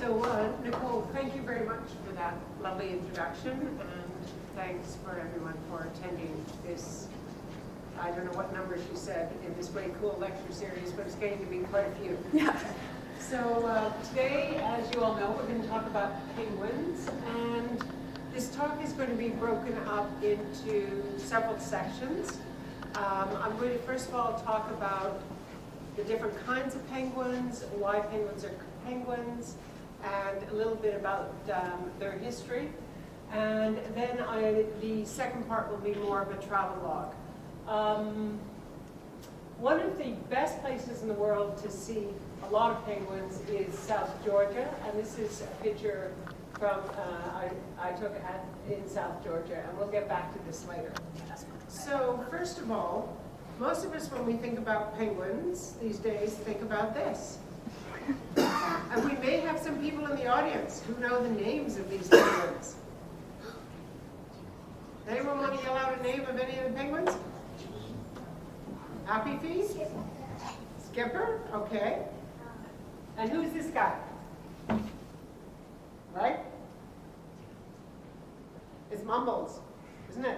Nicole, thank you very much for that lovely introduction, and thanks for everyone for attending this, I don't know what number she said, in this very cool lecture series, but it's going to be quite a few. Yeah. So today, as you all know, we're going to talk about penguins, and this talk is going to be broken up into several sections. I'm going to first of all talk about the different kinds of penguins, why penguins are penguins, and a little bit about their history. And then the second part will be more of a travelogue. One of the best places in the world to see a lot of penguins is South Georgia, and this is a picture from I took in South Georgia, and we'll get back to this later. So first of all, most of us, when we think about penguins these days, think about this. And we may have some people in the audience who know the names of these penguins. Anyone want to yell out a name of any of the penguins? Happy Feet? Skipper? Okay. And who's this guy? Right? It's Mumbles, isn't it?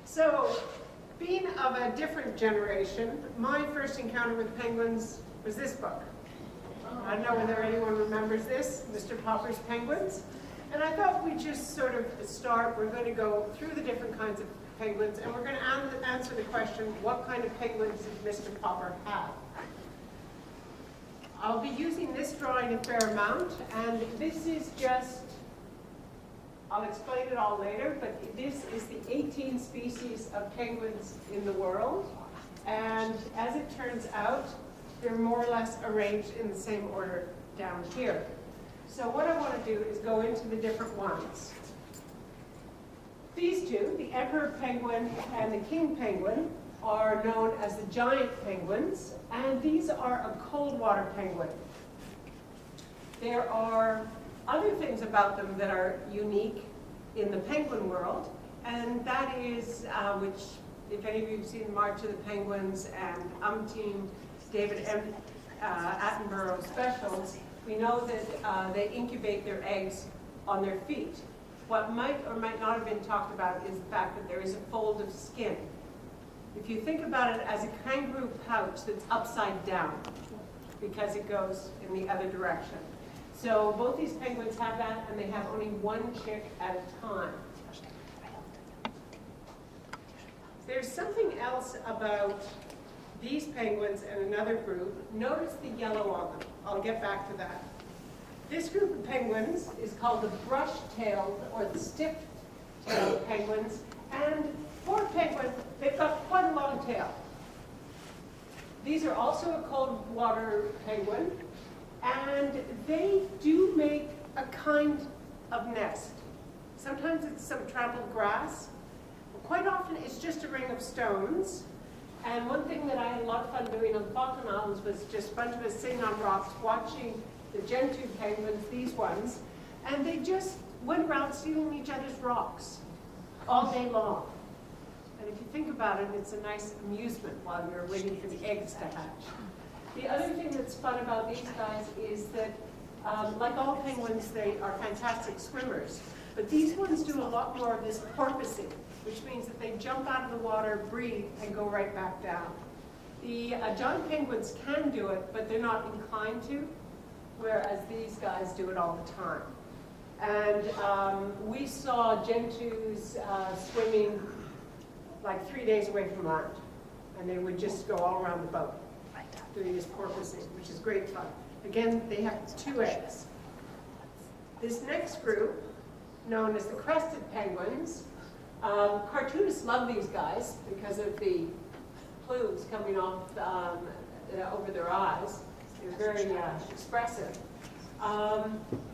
So, being of a different generation, my first encounter with penguins was this book. I don't know whether anyone remembers this, Mr. Popper's Penguins. And I thought we'd just sort of start, we're going to go through the different kinds of penguins, and we're going to answer the question, what kind of penguins did Mr. Popper have? I'll be using this drawing a fair amount, and this is just, I'll explain it all later, but this is the 18 species of penguins in the world. And as it turns out, they're more or less arranged in the same order down here. So what I want to do is go into the different ones. These two, the emperor penguin and the king penguin, are known as the giant penguins, and these are a cold water penguin. There are other things about them that are unique in the penguin world, and that is, which, if any of you have seen March of the Penguins and umpteen David Attenborough specials, we know that they incubate their eggs on their feet. What might or might not have been talked about is the fact that there is a fold of skin. If you think about it as a kangaroo pouch that's upside down, because it goes in the other direction. So both these penguins have that, and they have only one chick at a time. There's something else about these penguins and another group. Notice the yellow on them. I'll get back to that. This group of penguins is called the brush-tailed or the stiff-tailed penguins, and for a penguin, they've got quite a long tail. These are also a cold water penguin, and they do make a kind of nest. Sometimes it's some trampled grass. Quite often it's just a ring of stones. And one thing that I had a lot of fun doing on the Falkland Islands was just a bunch of us sitting on rocks watching the gentoo penguins, these ones, and they just went around stealing each other's rocks all day long. And if you think about it, it's a nice amusement while you're waiting for the eggs to hatch. The other thing that's fun about these guys is that, like all penguins, they are fantastic swimmers. But these ones do a lot more of this porpoising, which means that they jump out of the water, breathe, and go right back down. The giant penguins can do it, but they're not inclined to, whereas these guys do it all the time. And we saw gentoos swimming like 3 days away from land, and they would just go all around the boat doing this porpoising, which is great fun. Again, they have 2 eggs. This next group, known as the Crested Penguins, cartoonists love these guys because of the plumes coming off over their eyes. They're very expressive.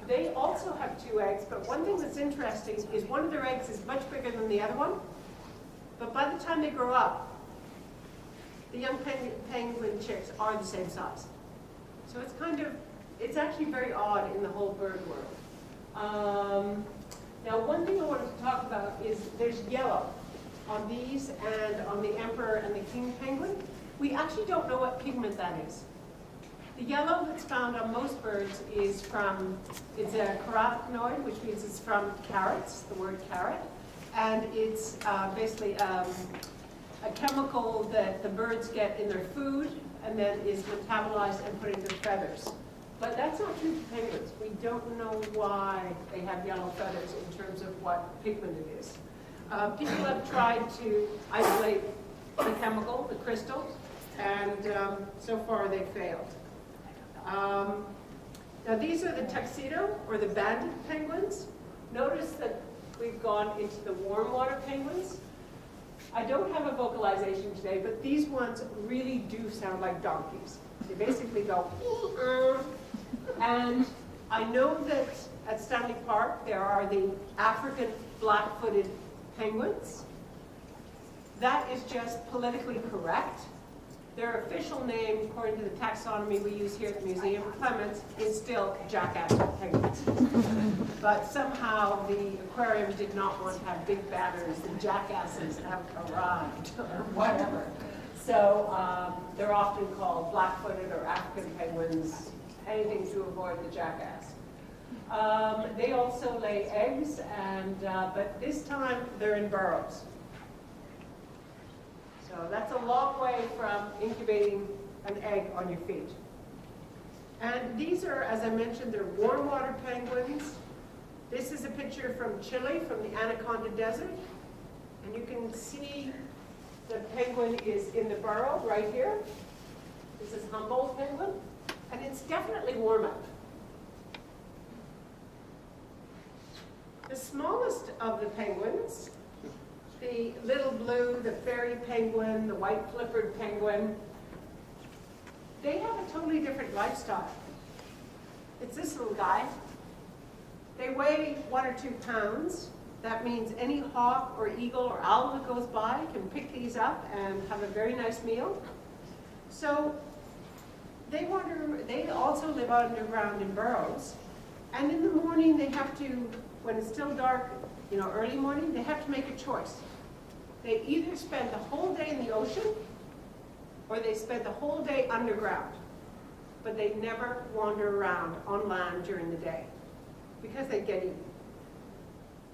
They also have 2 eggs, but one thing that's interesting is one of their eggs is much bigger than the other one, but by the time they grow up, the young penguin chicks are the same size. So it's actually very odd in the whole bird world. Now, one thing I wanted to talk about is there's yellow on these and on the emperor and the king penguin. We actually don't know what pigment that is. The yellow that's found on most birds is from, it's a carotenoid, which means it's from carrots, the word carrot. And it's basically a chemical that the birds get in their food and then is metabolized and put into feathers. But that's not true for penguins. We don't know why they have yellow feathers in terms of what pigment it is. People have tried to isolate the chemical, the crystals, and so far they've failed. Now these are the tuxedo or the banded penguins. Notice that we've gone into the warm water penguins. I don't have a vocalization today, but these ones really do sound like donkeys. They basically go, and I know that at Stanley Park there are the African black-footed penguins. That is just politically correct. Their official name, according to the taxonomy we use here at the Museum of Clements, is still jackass penguins. But somehow the aquarium did not want to have big banners and jackasses have arrived or whatever. So they're often called black-footed or African penguins, anything to avoid the jackass. They also lay eggs, and but this time they're in burrows. So that's a long way from incubating an egg on your feet. And these are, as I mentioned, they're warm water penguins. This is a picture from Chile, from the Anaconda Desert. And you can see the penguin is in the burrow right here. This is Humboldt penguin. And it's definitely warm out. The smallest of the penguins, the little blue, the fairy penguin, the white flippered penguin, they have a totally different lifestyle. It's this little guy. They weigh 1 or 2 pounds. That means any hawk or eagle or owl that goes by can pick these up and have a very nice meal. So they also live underground in burrows. And in the morning they have to, when it's still dark, early morning, they have to make a choice. They either spend the whole day in the ocean or they spend the whole day underground. But they never wander around on land during the day because they get eaten.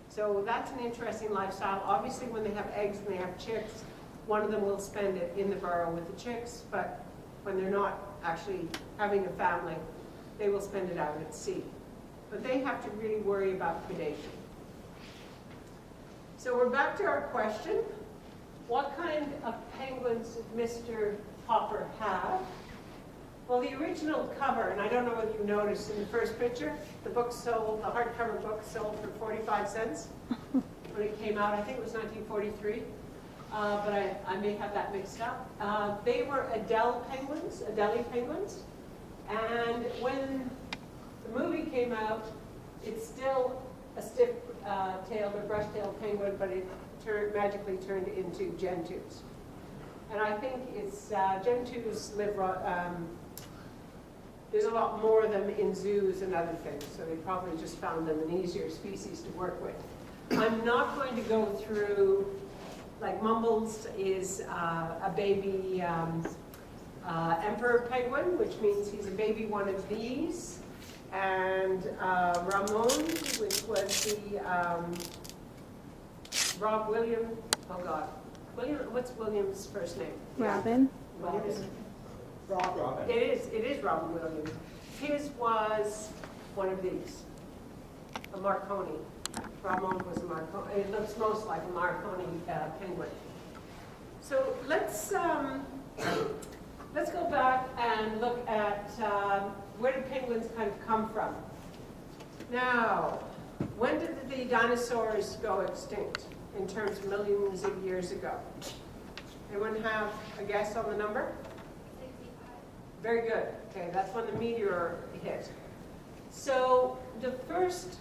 So that's an interesting lifestyle. Obviously when they have eggs and they have chicks, one of them will spend it in the burrow with the chicks, but when they're not actually having a family, they will spend it out at sea. But they have to really worry about predation. So we're back to our question. What kind of penguins did Mr. Hopper have? Well, the original cover, and I don't know if you noticed in the first picture, the book sold, the hardcover book sold for 45 cents when it came out. I think it was 1943, but I may have that mixed up. They were Adelie penguins, and when the movie came out, it's still a stiff-tailed or brush-tailed penguin, but it magically turned into gentoos. And I think it's gentoos live. There's a lot more of them in zoos and other things, so they probably just found them an easier species to work with. I'm not going to go through, like Mumbles is a baby emperor penguin, which means he's a baby one of these. And Ramon, which was the Rob William, what's William's first name? Robin. Robin. It is Robin Williams. His was one of these, a Marconi. Ramon was a Marconi. It looks most like a Marconi penguin. So let's go back and look at where do penguins kind of come from. Now, when did the dinosaurs go extinct in terms of millions of years ago? Anyone have a guess on the number? 65. Very good. Okay, that's when the meteor hit. So the first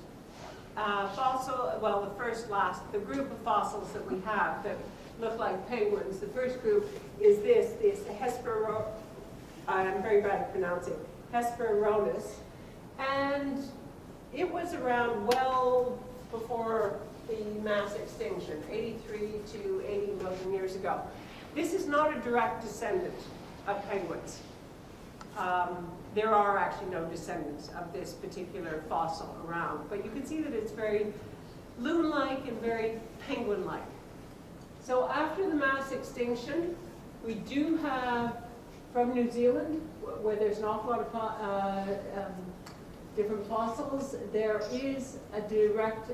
the group of fossils that we have that look like penguins, the first group is this I'm very bad at pronouncing, Hesperornis. And it was around well before the mass extinction, 83 to 80 million years ago. This is not a direct descendant of penguins. there are actually no descendants of this particular fossil around. But you can see that it's very loon-like and very penguin-like. So after the mass extinction, we do have, from New Zealand, where there's an awful lot of different fossils, there is a direct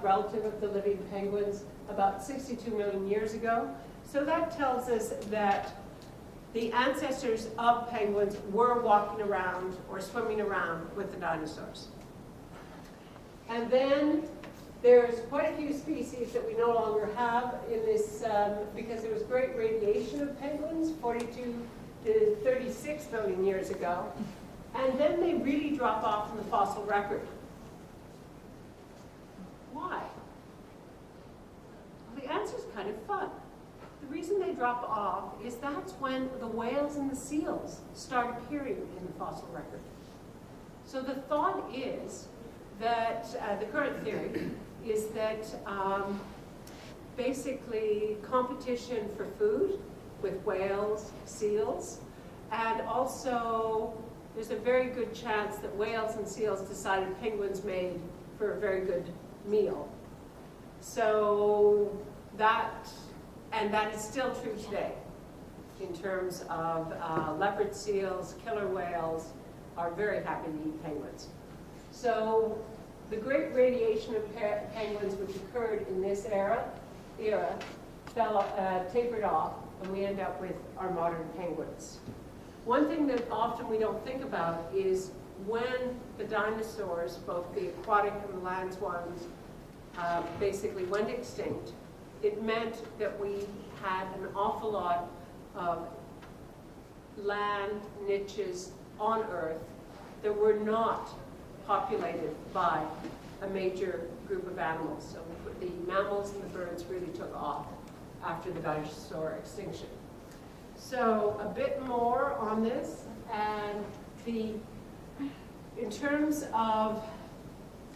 relative of the living penguins about 62 million years ago. So that tells us that the ancestors of penguins were walking around or swimming around with the dinosaurs. And then there's quite a few species that we no longer have in this, because there was great radiation of penguins 42 to 36 million years ago. And then they really drop off from the fossil record. Why? Well, the answer's kind of fun. The reason they drop off is that's when the whales and the seals start appearing in the fossil record. So the thought is that, the current theory is that basically competition for food with whales, seals, and also there's a very good chance that whales and seals decided penguins made for a very good meal. So that is still true today in terms of leopard seals, killer whales are very happy to eat penguins. So the great radiation of penguins which occurred in this era tapered off, and we end up with our modern penguins. One thing that often we don't think about is when the dinosaurs, both the aquatic and the land ones, basically went extinct, it meant that we had an awful lot of land niches on Earth that were not populated by a major group of animals. So the mammals and the birds really took off after the dinosaur extinction. So a bit more on this, and in terms of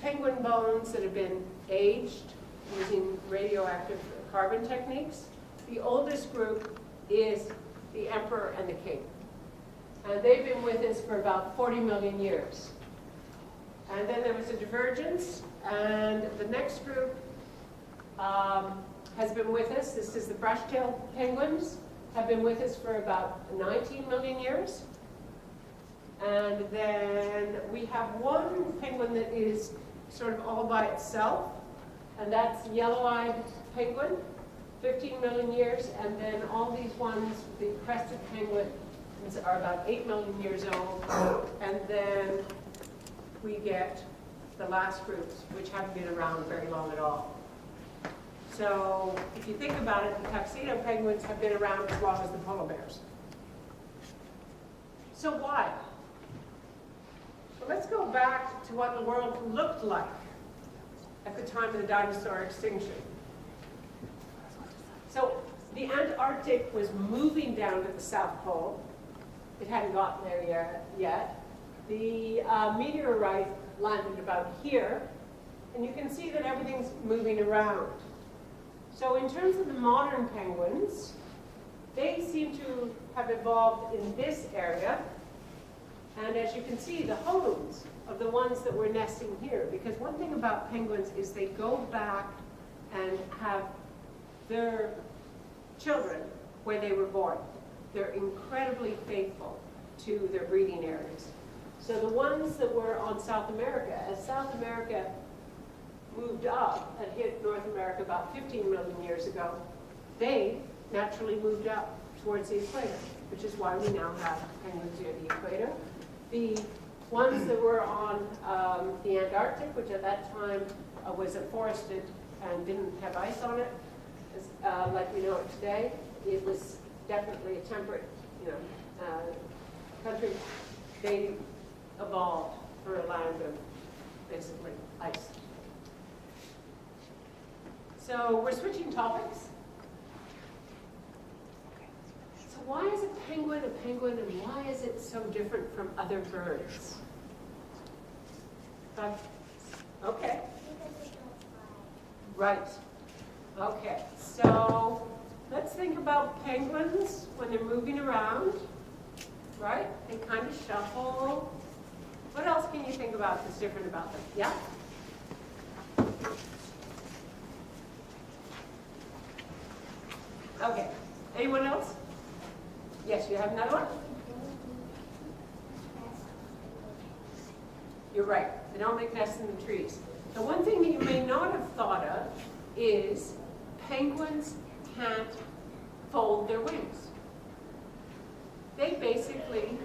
penguin bones that have been aged using radioactive carbon techniques, the oldest group is the emperor and the king. And they've been with us for about 40 million years. And then there was a divergence, and the next group has been with us. This is the brush-tailed penguins, have been with us for about 19 million years. And then we have one penguin that is sort of all by itself, and that's yellow-eyed penguin, 15 million years. And then all these ones, the crested penguins, are about 8 million years old. And then we get the last groups, which haven't been around very long at all. So if you think about it, the tuxedo penguins have been around as long as the polar bears. So why? Well, let's go back to what the world looked like at the time of the dinosaur extinction. So the Antarctic was moving down to the South Pole. It hadn't gotten there yet. The meteorite landed about here, and you can see that everything's moving around. So in terms of the modern penguins, they seem to have evolved in this area. And as you can see, the homes of the ones that were nesting here, because one thing about penguins is they go back and have their children where they were born. They're incredibly faithful to their breeding areas. So the ones that were on South America, as South America moved up and hit North America about 15 million years ago, they naturally moved up towards the equator, which is why we now have penguins near the equator. The ones that were on the Antarctic, which at that time was forested and didn't have ice on it, like we know it today, it was definitely a temperate, country. They evolved for a land of basically ice. So we're switching topics. So why is a penguin, and why is it so different from other birds? Okay. Right. Okay, so let's think about penguins when they're moving around. right? They kind of shuffle. What else can you think about that's different about them? Yeah? Okay. Anyone else? Yes, you have another one? You're right. They don't make nests in the trees. The one thing that you may not have thought of is penguins can't fold their wings. They basically,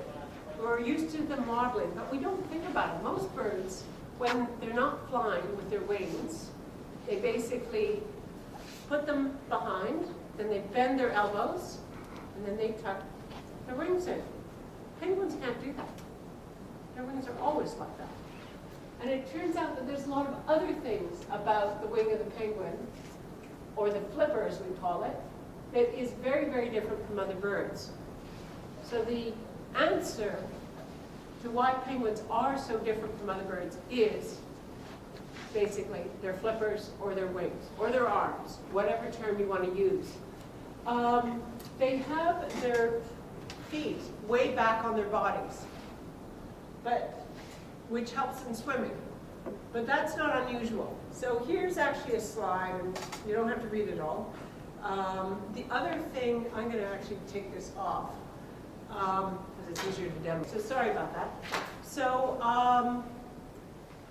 we're used to the modeling, but we don't think about it. Most birds, when they're not flying with their wings, they basically put them behind, then they bend their elbows, and then they tuck their wings in. Penguins can't do that. Their wings are always like that. And it turns out that there's a lot of other things about the wing of the penguin, or the flipper as we call it, that is very, very different from other birds. So the answer to why penguins are so different from other birds is basically their flippers or their wings or their arms, whatever term you want to use. They have their feet way back on their bodies, which helps in swimming. But that's not unusual. So here's actually a slide, and you don't have to read it all. The other thing, I'm going to actually take this off because it's easier to demo. So sorry about that. So,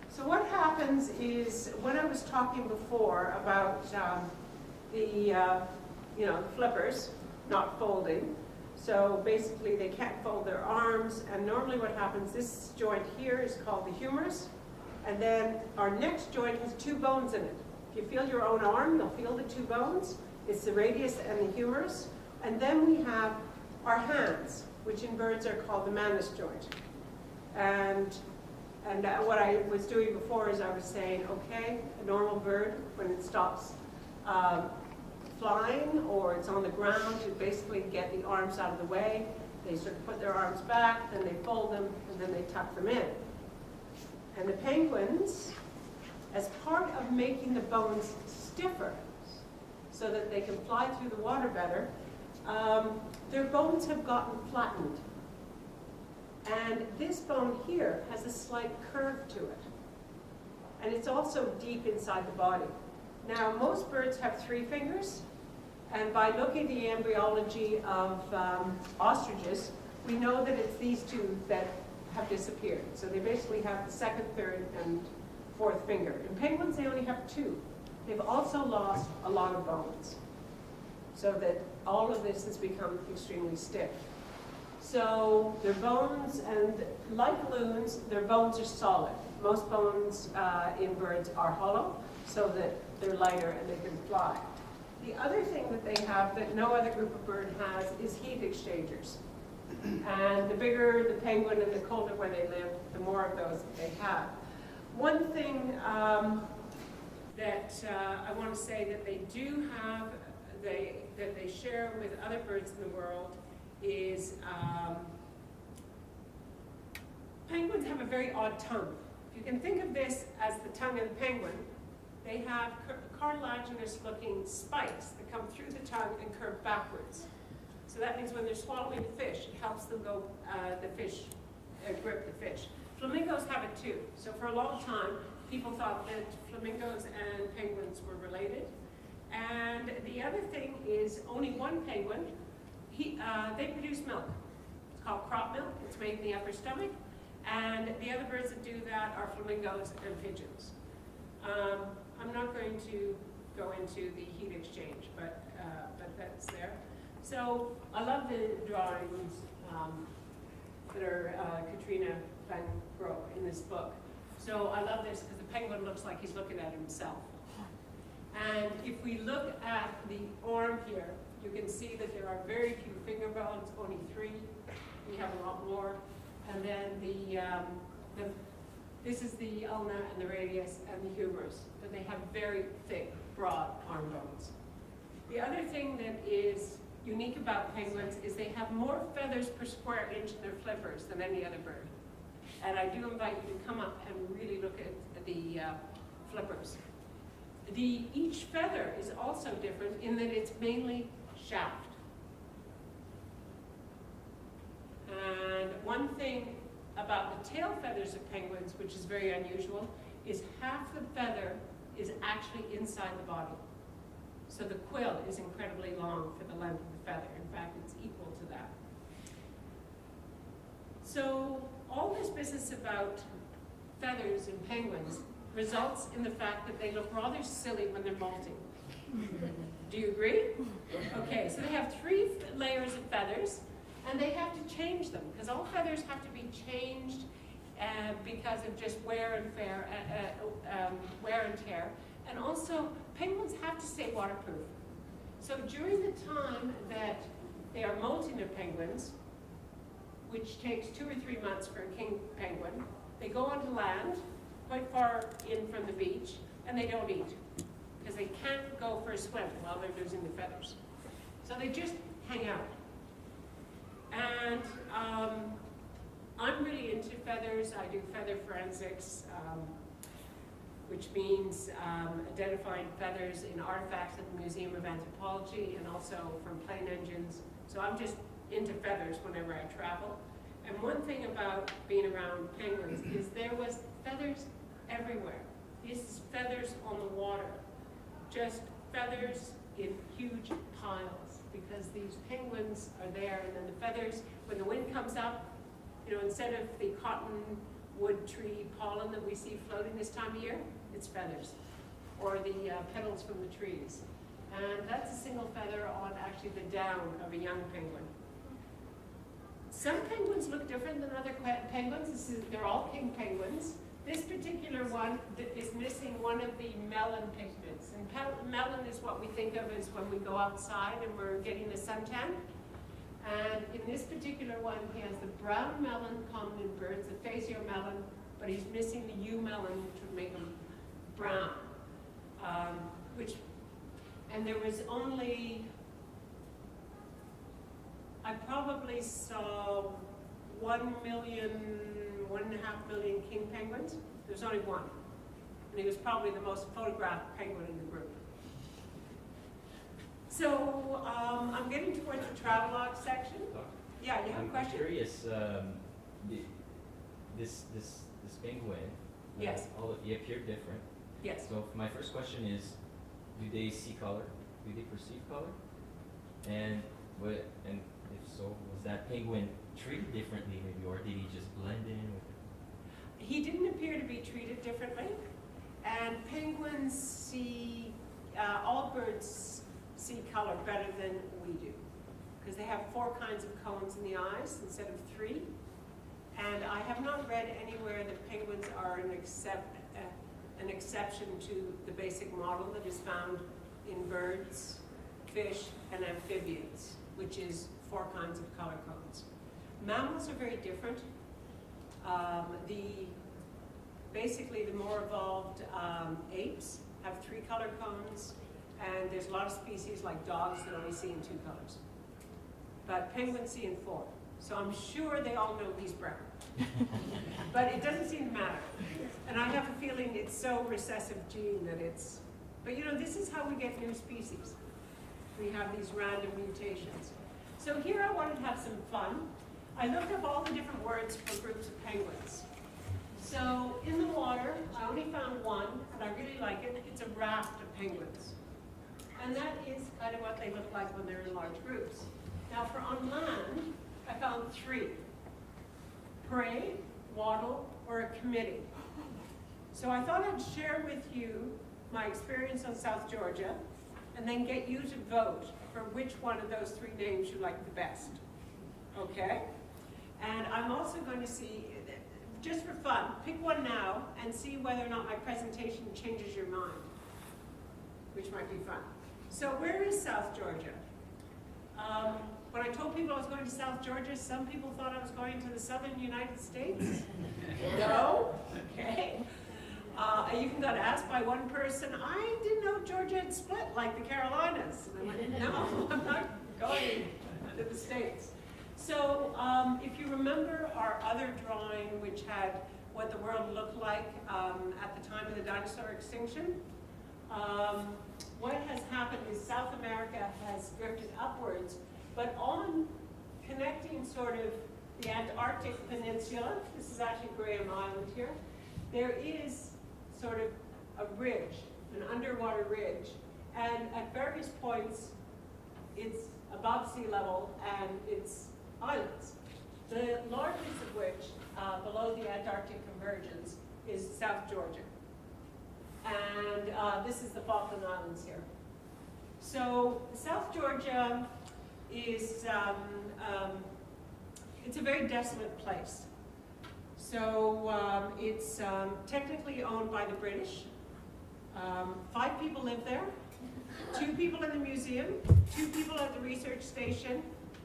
so what happens is, when I was talking before about the flippers not folding, so basically they can't fold their arms, and normally what happens, this joint here is called the humerus, and then our next joint has two bones in it. If you feel your own arm, you'll feel the two bones. It's the radius and the humerus. And then we have our hands, which in birds are called the manus joint. And what I was doing before is I was saying, okay, a normal bird, when it stops flying or it's on the ground, you basically get the arms out of the way. They sort of put their arms back, then they fold them, and then they tuck them in. And the penguins, as part of making the bones stiffer so that they can fly through the water better, their bones have gotten flattened. And this bone here has a slight curve to it. And it's also deep inside the body. Now, most birds have 3 fingers, and by looking at the embryology of ostriches, we know that it's these 2 that have disappeared. So they basically have the 2nd, 3rd, and 4th finger. In penguins, they only have 2. They've also lost a lot of bones, so that all of this has become extremely stiff. So their bones, and like loons, their bones are solid. Most bones in birds are hollow, so that they're lighter and they can fly. The other thing that they have that no other group of bird has is heat exchangers. And the bigger the penguin and the colder where they live, the more of those that they have. One thing that I want to say that they do have, that they share with other birds in the world is penguins have a very odd tongue. You can think of this as the tongue of the penguin. They have cartilaginous looking spikes that come through the tongue and curve backwards. So that means when they're swallowing the fish, it helps them go, grip the fish. Flamingos have it too. So for a long time, people thought that flamingos and penguins were related. And the other thing is only one penguin, they produce milk. It's called crop milk. It's made in the upper stomach. And the other birds that do that are flamingos and pigeons. I'm not going to go into the heat exchange, but that's there. So I love the drawings that are Katrina Van Gogh in this book. So I love this because the penguin looks like he's looking at himself. And if we look at the arm here, you can see that there are very few finger bones, only 3. We have a lot more. And then this is the ulna and the radius and the humerus, but they have very thick, broad arm bones. The other thing that is unique about penguins is they have more feathers per square inch in their flippers than any other bird. And I do invite you to come up and really look at the flippers. Each feather is also different in that it's mainly shaft. And about the tail feathers of penguins, which is very unusual, is half the feather is actually inside the body. So the quill is incredibly long for the length of the feather. In fact, it's equal to that. So all this business about feathers in penguins results in the fact that they look rather silly when they're molting. Do you agree? Okay, so they have 3 layers of feathers, and they have to change them, because all feathers have to be changed because of just wear and tear. And also, penguins have to stay waterproof. So during the time that they are molting their penguins, which takes 2 or 3 months for a king penguin, they go onto land, quite far in from the beach, and they don't eat, because they can't go for a swim while they're losing the feathers. So they just hang out. And I'm really into feathers. I do feather forensics, which means identifying feathers in artifacts at the Museum of Anthropology and also from plane engines. So I'm just into feathers whenever I travel. And one thing about being around penguins is there was feathers everywhere. This is feathers on the water, just feathers in huge piles, because these penguins are there, and then the feathers, when the wind comes up, you know, instead of the cottonwood tree pollen that we see floating this time of year, it's feathers, or the petals from the trees. And that's a single feather on actually the down of a young penguin. Some penguins look different than other penguins. They're all king penguins. This particular one is missing one of the melon pigments. And melon is what we think of as when we go outside and we're getting a suntan. And in this particular one, he has the brown melon common in birds, the phasio melon, but he's missing the U melon, which would make him brown. And there was only, I probably saw 1 million, 1.5 million king penguins. There's only one. And he was probably the most photographed penguin in the group. So I'm getting towards the travelogue section. Yeah, you have a question? I'm curious, this penguin, yes. All of you appear different. Yes. So my first question is, do they see color? Do they perceive color? And if so, was that penguin treated differently maybe, or did he just blend in with it? He didn't appear to be treated differently. And penguins see, all birds see color better than we do, because they have 4 kinds of cones in the eyes instead of 3. And I have not read anywhere that penguins are an exception to the basic model that is found in birds, fish, and amphibians, which is 4 kinds of color cones. Mammals are very different. Basically, the more evolved apes have 3 color cones, and there's a lot of species like dogs that only see in 2 colors. But penguins see in 4. So I'm sure they all know he's brown. But it doesn't seem to matter. And I have a feeling it's so recessive gene that it's, but you know, this is how we get new species. We have these random mutations. So here I wanted to have some fun. I looked up all the different words for groups of penguins. So in the water, I only found one, and I really like it. It's a raft of penguins. And that is kind of what they look like when they're in large groups. Now for on land, I found 3. Parade, waddle, or a committee. So I thought I'd share with you my experience on South Georgia, and then get you to vote for which one of those 3 names you like the best. Okay? And I'm also going to see, just for fun, pick one now and see whether or not my presentation changes your mind, which might be fun. So where is South Georgia? When I told people I was going to South Georgia, some people thought I was going to the southern United States. No? Okay. I even got asked by one person, I didn't know Georgia had split like the Carolinas. And I went, no, I'm not going to the States. So if you remember our other drawing, which had what the world looked like at the time of the dinosaur extinction, what has happened is South America has drifted upwards, but on connecting sort of the Antarctic Peninsula. This is actually Graham Island here. There is sort of a ridge, an underwater ridge, and at various points it's above sea level and it's islands. The largest of which, below the Antarctic convergence, is South Georgia. And this is the Falkland Islands here. So South Georgia is, it's a very desolate place. So it's technically owned by the British. 5 people live there, 2 people in the museum, 2 people at the research station,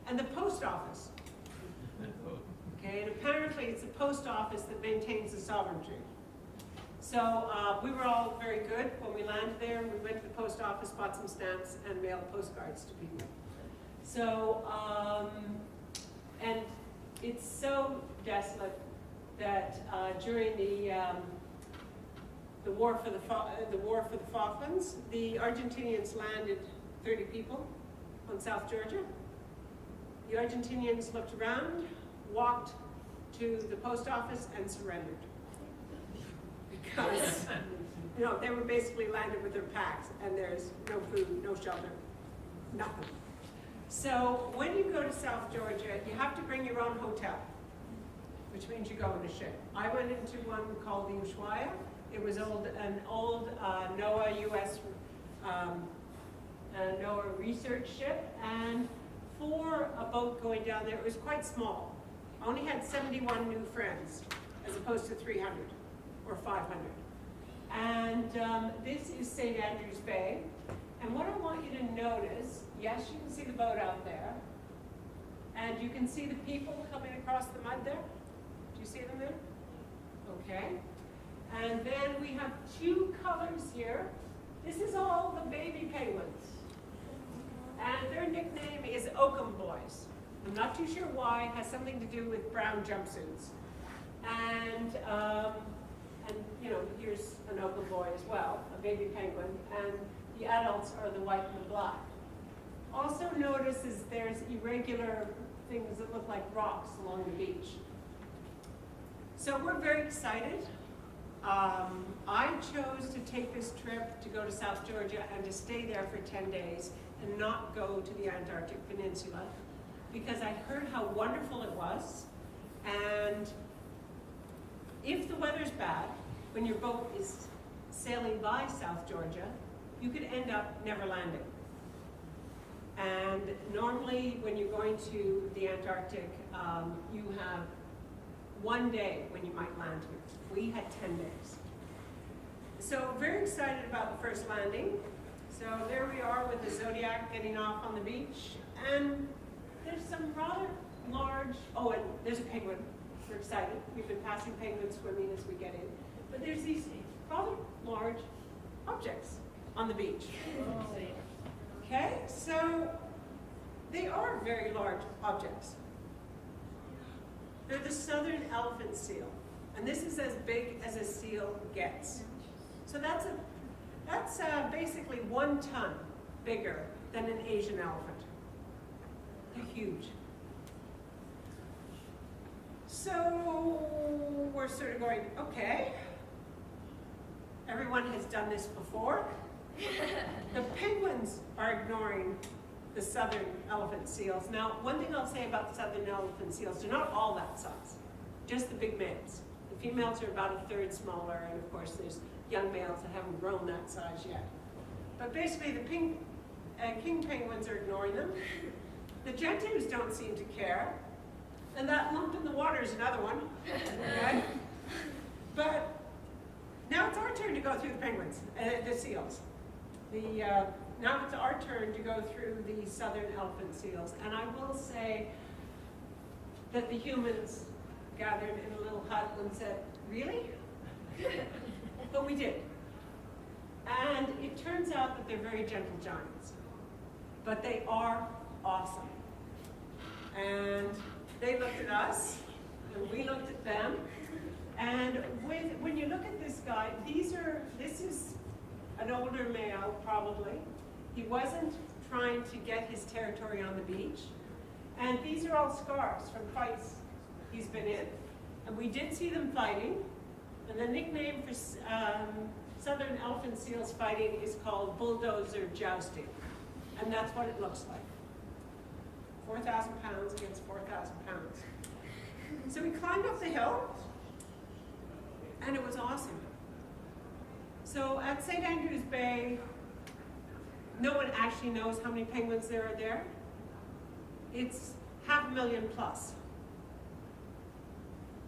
and the post office. Okay, and apparently it's the post office that maintains the sovereignty. So we were all very good when we landed there. We went to the post office, bought some stamps, and mailed postcards to people. So, and it's so desolate that during the war for the Falklands, the Argentinians landed 30 people on South Georgia. The Argentinians looked around, walked to the post office, and surrendered. Because, you know, they were basically landed with their packs, and there's no food, no shelter, nothing. So when you go to South Georgia, you have to bring your own hotel, which means you go in a ship. I went into one called the Ushuaia. It was an old NOAA U.S. NOAA research ship, and for a boat going down there, it was quite small. I only had 71 new friends, as opposed to 300 or 500. And this is St. Andrews Bay. And what I want you to notice, yes, you can see the boat out there, and you can see the people coming across the mud there. Do you see them there? Okay. And then we have 2 colors here. This is all the baby penguins. And their nickname is Oakham Boys. I'm not too sure why. It has something to do with brown jumpsuits. And you know, here's an Oakham boy as well, a baby penguin. And the adults are the white and the black. Also notice is there's irregular things that look like rocks along the beach. So we're very excited. I chose to take this trip to go to South Georgia and to stay there for 10 days and not go to the Antarctic Peninsula because I heard how wonderful it was. And if the weather's bad, when your boat is sailing by South Georgia, you could end up never landing. And normally when you're going to the Antarctic, you have 1 day when you might land here. We had 10 days. So very excited about the first landing. So there we are with the Zodiac getting off on the beach. And there's some rather large, oh, and there's a penguin. We're excited. We've been passing penguins swimming as we get in. But there's these rather large objects on the beach. Okay, so they are very large objects. They're the southern elephant seal. And this is as big as a seal gets. So that's basically 1 ton bigger than an Asian elephant. They're huge. So we're sort of going, okay, everyone has done this before. The penguins are ignoring the southern elephant seals. Now, one thing I'll say about southern elephant seals, they're not all that size, just the big males. The females are about 1/3 smaller, and of course there's young males that haven't grown that size yet. But basically the king penguins are ignoring them. The gentoos don't seem to care. And that lump in the water is another one. Okay? But now it's our turn to go through the penguins, the seals. Now it's our turn to go through the southern elephant seals. And I will say that the humans gathered in a little hut and said, really? But we did. And it turns out that they're very gentle giants. But they are awesome. And they looked at us, and we looked at them. And when you look at this guy, this is an older male, probably. He wasn't trying to get his territory on the beach. And these are all scars from fights he's been in. And we did see them fighting, and the nickname for southern elephant seals fighting is called bulldozer jousting. And that's what it looks like. 4,000 pounds against 4,000 pounds. So we climbed up the hill, and it was awesome. So at St. Andrews Bay, no one actually knows how many penguins there are there. It's 500,000 plus.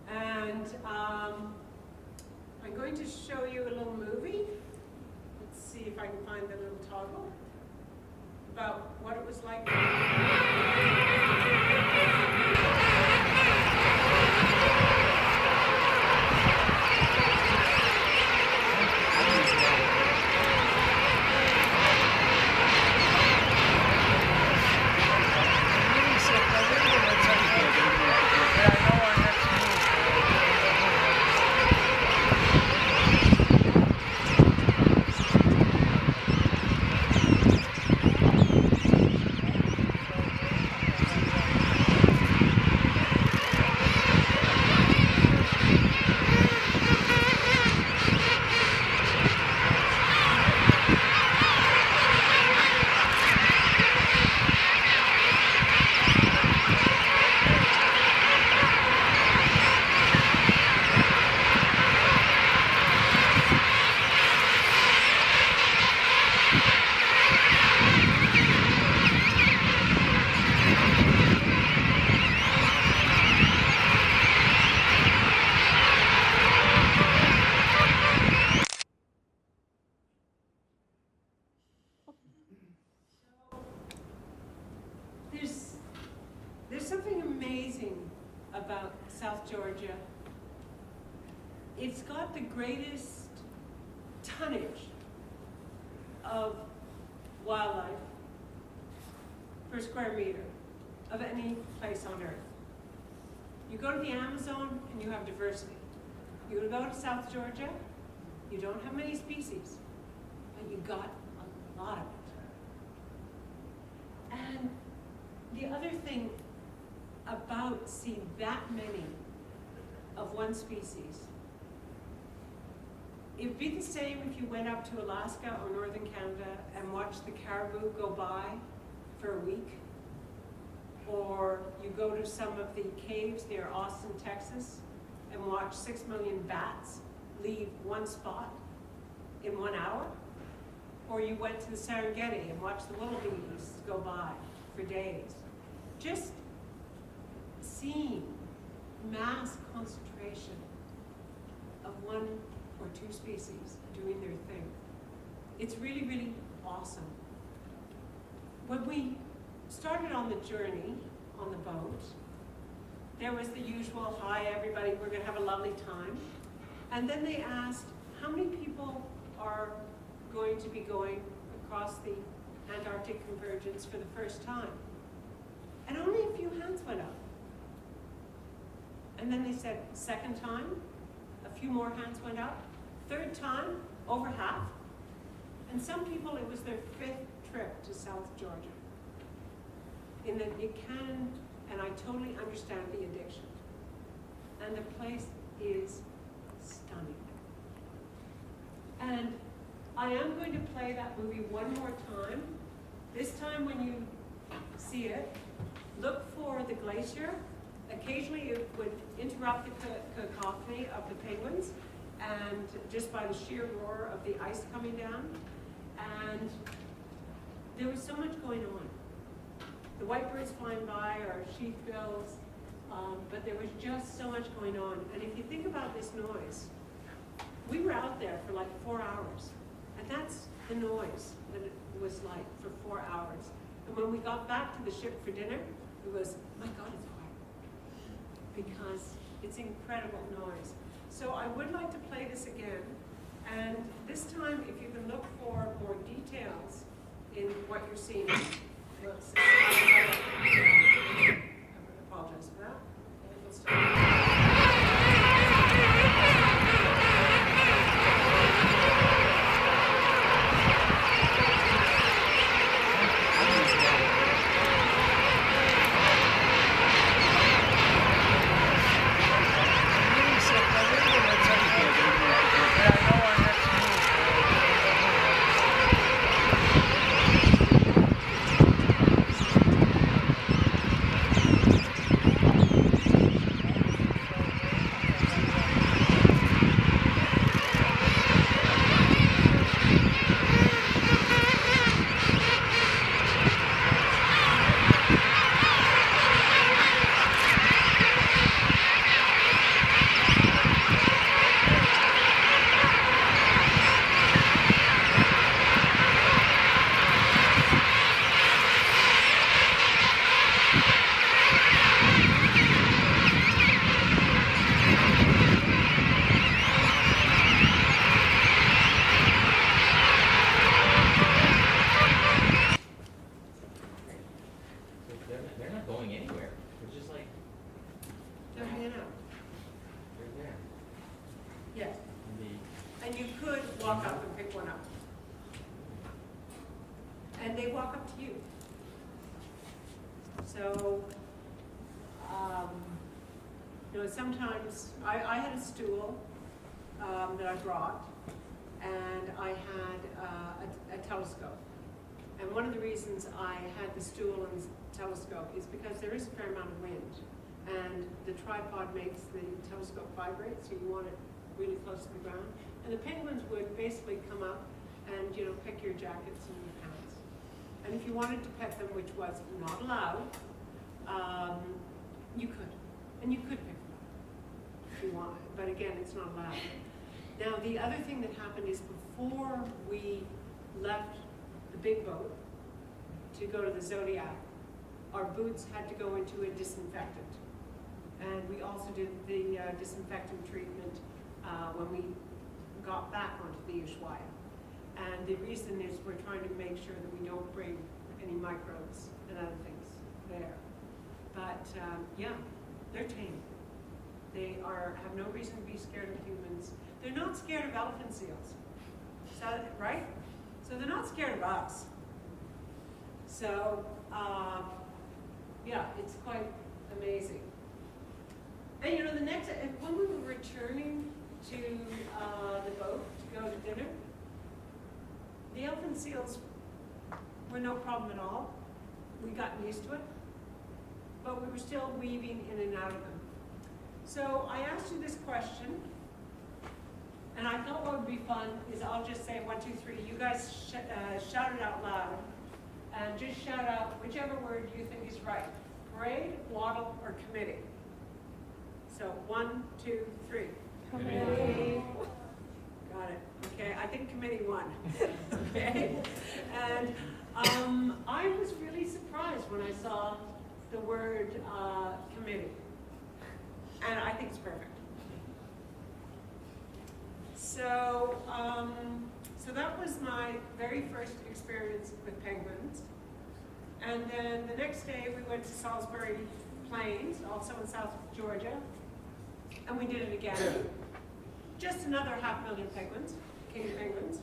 And I'm going to show you a little movie. Let's see if I can find the little toggle about what it was like. There's something amazing about South Georgia. It's got the greatest tonnage of wildlife per square meter of any place on earth. You go to the Amazon and you have diversity. You go to South Georgia, you don't have many species, but you got a lot of it. And the other thing about seeing that many of one species, it'd be the same if you went up to Alaska or northern Canada and watched the caribou go by for a week, or you go to some of the caves near Austin, Texas, and watch 6 million bats leave one spot in 1 hour, or you went to the Serengeti and watched the wildebeest go by for days. Just seeing mass concentration of 1 or 2 species doing their thing. It's really, really awesome. When we started on the journey on the boat, there was the usual, hi everybody, we're gonna have a lovely time. And then they asked, how many people are going to be going across the Antarctic convergence for the first time? And only a few hands went up. And then they said, second time, a few more hands went up. Third time, over half. And some people, it was their 5th trip to South Georgia. In that it can, and I totally understand the addiction. And the place is stunning. And I am going to play that movie one more time. This time when you see it, look for the glacier. Occasionally it would interrupt the cacophony of the penguins, and just by the sheer roar of the ice coming down. And there was so much going on. The whitebirds flying by, or sheathbills, but there was just so much going on. And if you think about this noise, we were out there for like 4 hours, and that's the noise that it was like for 4 hours. And when we got back to the ship for dinner, it was, my God, it's quiet, because it's incredible noise. So I would like to play this again, and this time, if you can look for more details in what you're seeing. Whoops. I apologize for that. And we'll start. hanging out. They're there. Yes. And they, And you could walk up and pick one up. And they walk up to you. So, sometimes I had a stool that I brought, and I had a telescope. And one of the reasons I had the stool and telescope is because there is a fair amount of wind, and the tripod makes the telescope vibrate, so you want it really close to the ground. And the penguins would basically come up and pick your jackets and your pants. And if you wanted to pet them, which was not allowed, you could. And you could pick them up if you wanted, but again, it's not allowed. Now, the other thing that happened is before we left the big boat to go to the Zodiac, our boots had to go into a disinfectant. And we also did the disinfectant treatment when we got back onto the Ushuaia. And the reason is we're trying to make sure that we don't bring any microbes and other things there. But yeah, they're tame. They have no reason to be scared of humans. They're not scared of elephant seals, so, right? So they're not scared of us. So yeah, it's quite amazing. And the next, when we were returning to the boat to go to dinner, the elephant seals were no problem at all. We got used to it, but we were still weaving in and out of them. So I asked you this question, and I thought what would be fun is I'll just say 1, 2, 3. You guys shout it out loud, and just shout out whichever word you think is right. Parade, waddle, or committee. So 1, 2, 3. Committee. Got it. Okay, I think committee won. Okay, and I was really surprised when I saw the word committee, and I think it's perfect. So, so that was my very first experience with penguins, and then the next day we went to Salisbury Plains, also in South Georgia, and we did it again. Just another 500,000 penguins, king penguins.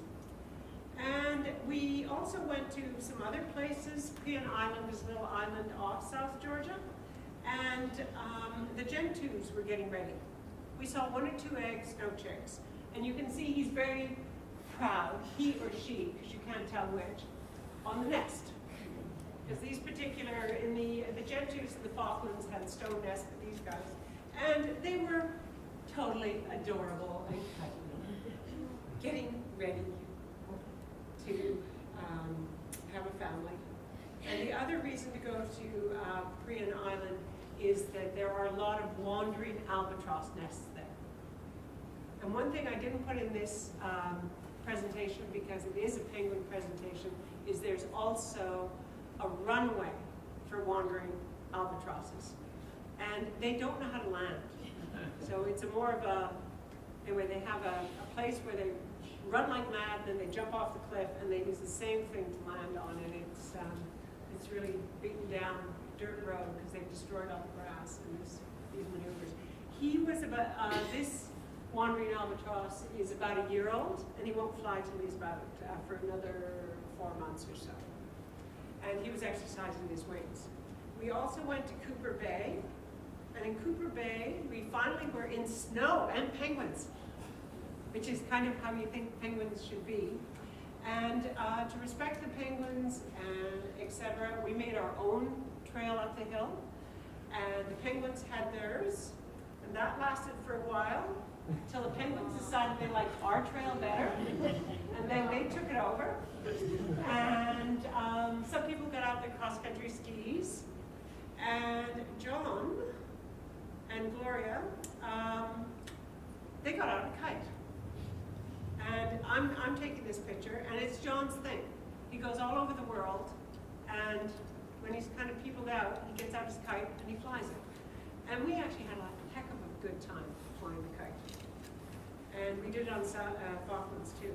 And we also went to some other places. Peon Island is a little island off South Georgia. And the Gentoos were getting ready. We saw 1 or 2 eggs, no chicks. And you can see he's very proud, he or she, because you can't tell which, on the nest. Because these particular, in the Gentoos and the Falklands had stone nests for these guys. And they were totally adorable and cuddly, getting ready to have a family. And the other reason to go to Peon Island is that there are a lot of wandering albatross nests there. And one thing I didn't put in this presentation, because it is a penguin presentation, is there's also a runway for wandering albatrosses. And they don't know how to land. So it's more of a, anyway, they have a place where they run like mad, then they jump off the cliff, and they use the same thing to land on, and it's really beaten down dirt road because they've destroyed all the grass and these maneuvers. He was about, this wandering albatross is about a year old, and he won't fly till he's about, for another 4 months or so. And he was exercising his wings. We also went to Cooper Bay, and in Cooper Bay, we finally were in snow and penguins, which is kind of how you think penguins should be. And to respect the penguins and etc., we made our own trail up the hill, and the penguins had theirs, and that lasted for a while, till the penguins decided they liked our trail better, and then they took it over. And some people got out their cross-country skis, and John and Gloria, they got out a kite. And I'm taking this picture, and it's John's thing. He goes all over the world, and when he's kind of peopled out, he gets out his kite and he flies it. And we actually had a heck of a good time flying the kite. And we did it on Falklands too.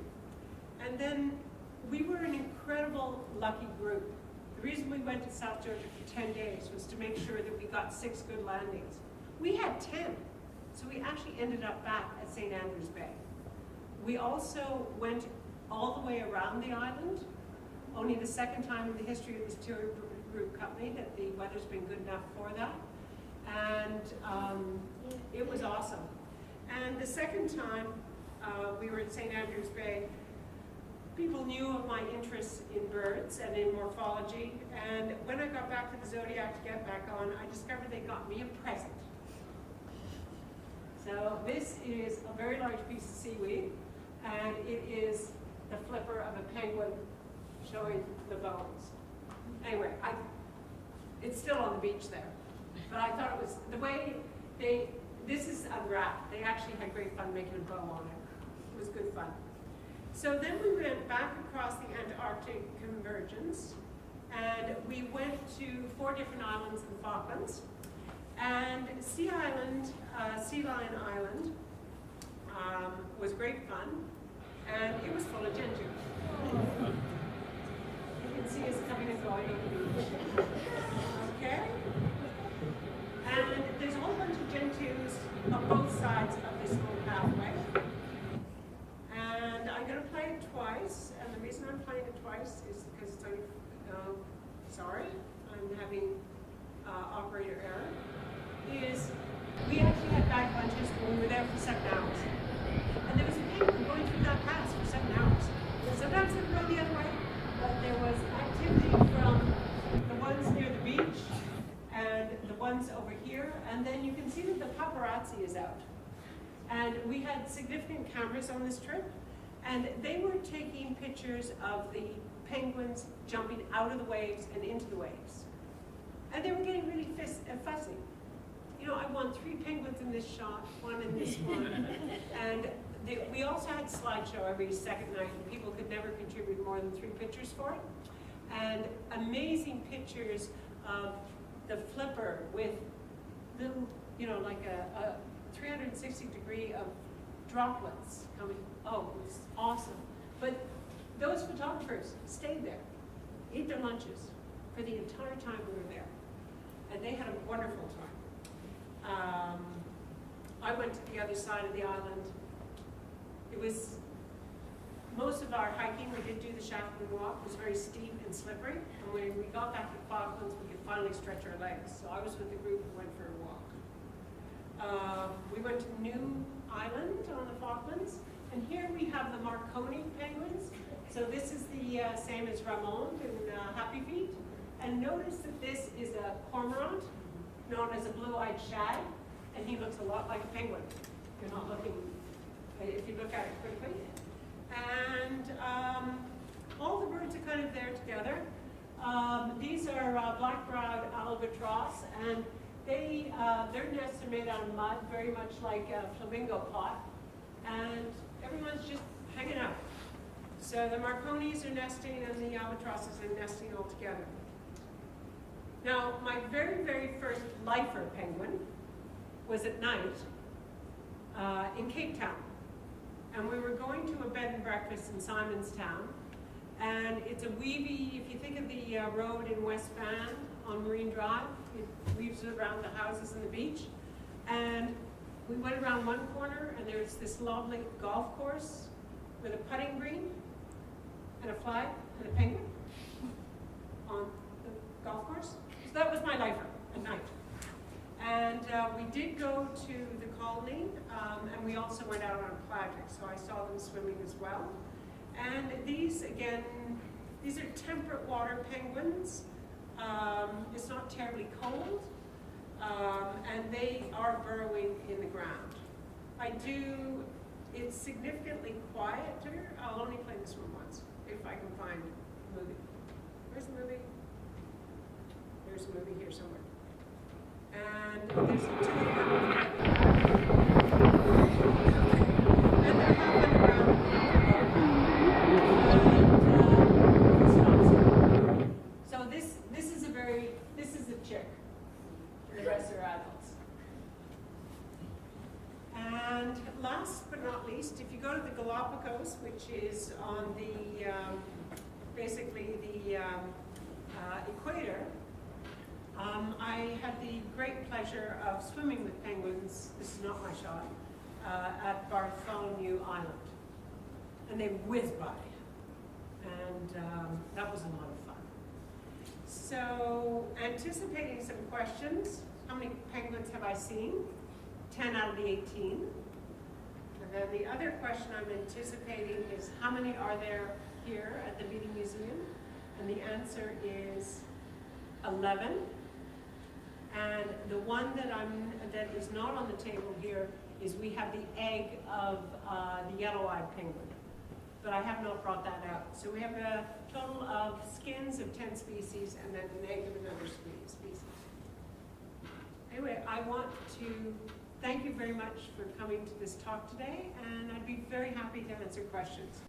And then we were an incredible lucky group. The reason we went to South Georgia for 10 days was to make sure that we got 6 good landings. We had 10, so we actually ended up back at St. Andrews Bay. We also went all the way around the island, only the second time in the history of this tour group company that the weather's been good enough for that. And it was awesome. And the second time we were at St. Andrews Bay, people knew of my interests in birds and in morphology. And when I got back to the Zodiac to get back on, I discovered they got me a present. So this is a very large piece of seaweed, and it is the flipper of a penguin showing the bones. Anyway, it's still on the beach there. But I thought it was, the way this is unwrapped. They actually had great fun making a bow on it. It was good fun. So then we went back across the Antarctic convergence, and we went to 4 different islands in the Falklands. And Sea Lion Island was great fun, and it was full of gentoo. You can see us coming and going on the beach. Okay? And there's a whole bunch of gentoos on both sides of this little pathway. And I'm going to play it twice, and the reason I'm playing it twice is because it's only, sorry, I'm having operator error, is we actually had bag bunches when we were there for 7 hours. And there was a penguin going through that pass for 7 hours. Sometimes it would go the other way, but there was activity from the ones near the beach and the ones over here, and then you can see that the paparazzi is out. And we had significant cameras on this trip, and they were taking pictures of the penguins jumping out of the waves and into the waves. And they were getting really fussy. You know, I want 3 penguins in this shot, 1 in this one. And we also had slideshow every second night, and people could never contribute more than 3 pictures for it. And amazing pictures of the flipper with little, you know, like a 360 degree of droplets coming. Oh, it was awesome. But those photographers stayed there, ate their lunches for the entire time we were there. And they had a wonderful time. I went to the other side of the island. It was, most of our hiking, we did do the Shackleton Walk, was very steep and slippery. And when we got back to the Falklands, we could finally stretch our legs. So I was with the group who went for a walk. We went to New Island on the Falklands. And here we have the Marconi penguins. So this is the same as Ramon and Happy Feet. And notice that this is a cormorant, known as a Blueeyed Shag, and he looks a lot like a penguin. If you're not looking, if you look at it quickly. And all the birds are kind of there together. These are black-browed albatross, and their nests are made out of mud, very much like a flamingo pot, and everyone's just hanging out. So the Marconis are nesting, and the albatrosses are nesting all together. Now, my very, very first lifer penguin was at night in Cape Town. And we were going to a bed and breakfast in Simonstown. And it's a weavy, if you think of the road in West Van on Marine Drive, it weaves around the houses and the beach. And we went around one corner, and there's this lovely golf course with a putting green and a flag and a penguin on the golf course. So that was my lifer at night. And we did go to the colony, and we also went out on a pelagic, so I saw them swimming as well. And these, again, these are temperate water penguins. It's not terribly cold, and they are burrowing in the ground. It's significantly quieter. I'll only play this one once, if I can find the movie. Where's the movie? There's a movie here somewhere. And there's 2 of them. And they're hopping around. So this is a chick. And the rest are adults. And last but not least, if you go to the Galapagos, which is on the, basically the equator, I had the great pleasure of swimming with penguins, this is not my shot, at Bartholomew Island. And they whizzed by. And that was a lot of fun. So, anticipating some questions, how many penguins have I seen? 10 out of the 18. And then the other question I'm anticipating is how many are there here at the Beating Museum? And the answer is 11. And the one that is not on the table here is we have the egg of the yellow-eyed penguin. But I have not brought that out. So we have a total of skins of 10 species and then an egg of another species. Anyway, I want to thank you very much for coming to this talk today, and I'd be very happy to answer questions.